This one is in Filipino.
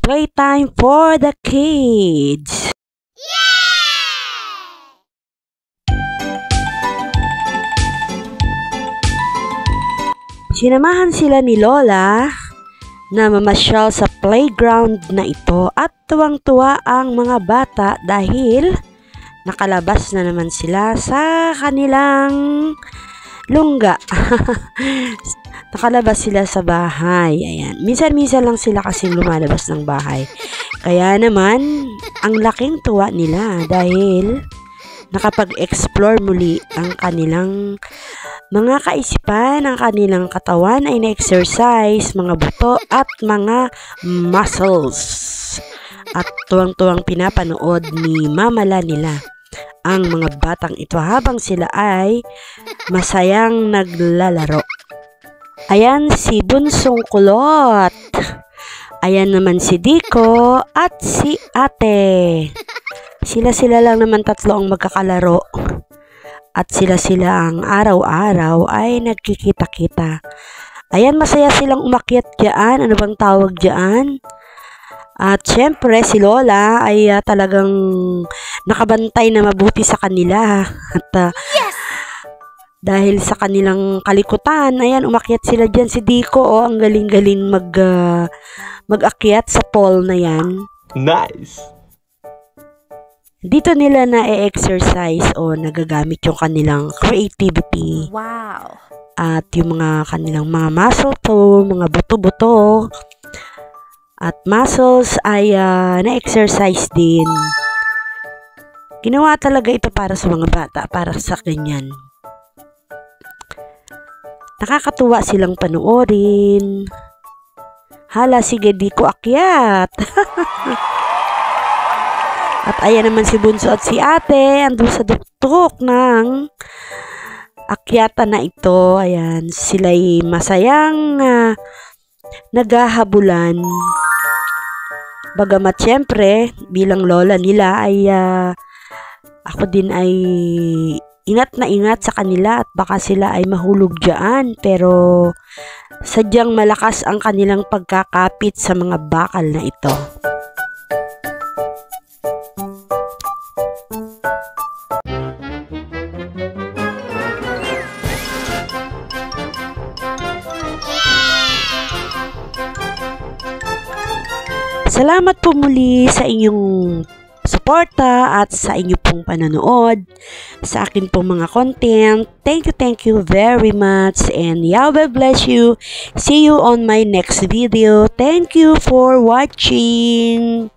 playtime for the kids. Sinamahan sila ni Lola na mamasyal sa playground na ito at tuwang-tuwa ang mga bata dahil nakalabas na naman sila sa kanilang lungga. Nakalabas sila sa bahay. Ayan. Minsan-minsan lang sila kasing lumalabas ng bahay. Kaya naman, ang laking tuwa nila dahil nakapag-explore muli ang kanilang mga kaisipan, ang kanilang katawan ay na-exercise, mga buto at mga muscles. At tuwang-tuwang pinapanood ni mamala nila ang mga batang ito habang sila ay masayang naglalaro. Ayan si Bunsong Kulot. Ayan naman si Diko at si Ate. Sila-sila lang naman tatlo ang magkakalaro. At sila-sila ang araw-araw ay nagkikita-kita. Ayan, masaya silang umakyat dyan. Ano bang tawag dyan? At syempre, si Lola ay talagang nakabantay na mabuti sa kanila. At dahil sa kanilang kalikutan, ayan, umakyat sila dyan. Si Diko, ang galing-galing mag-akyat sa pole na yan. Nice! Dito nila na-exercise o nagagamit yung kanilang creativity. Wow! At yung mga kanilang mga muscle to, mga buto-buto. At muscles ay na-exercise din. Ginawa talaga ito para sa mga bata, para sa ganyan. Nakakatuwa silang panoorin. Hala, sige, di ko akyat. At ayan naman si Bunso at si Ate, andun sa duktok ng akyatan na ito. Ayan, sila'y masayang naghahabulan. Bagamat syempre, bilang lola nila ay ako din ay ingat na ingat sa kanila at baka sila ay mahulog dyan. Pero sadyang malakas ang kanilang pagkakapit sa mga bakal na ito. Salamat po muli sa inyong suporta at sa inyo pong panonood sa akin pong mga content. Thank you very much and Yahweh bless you. See you on my next video. Thank you for watching.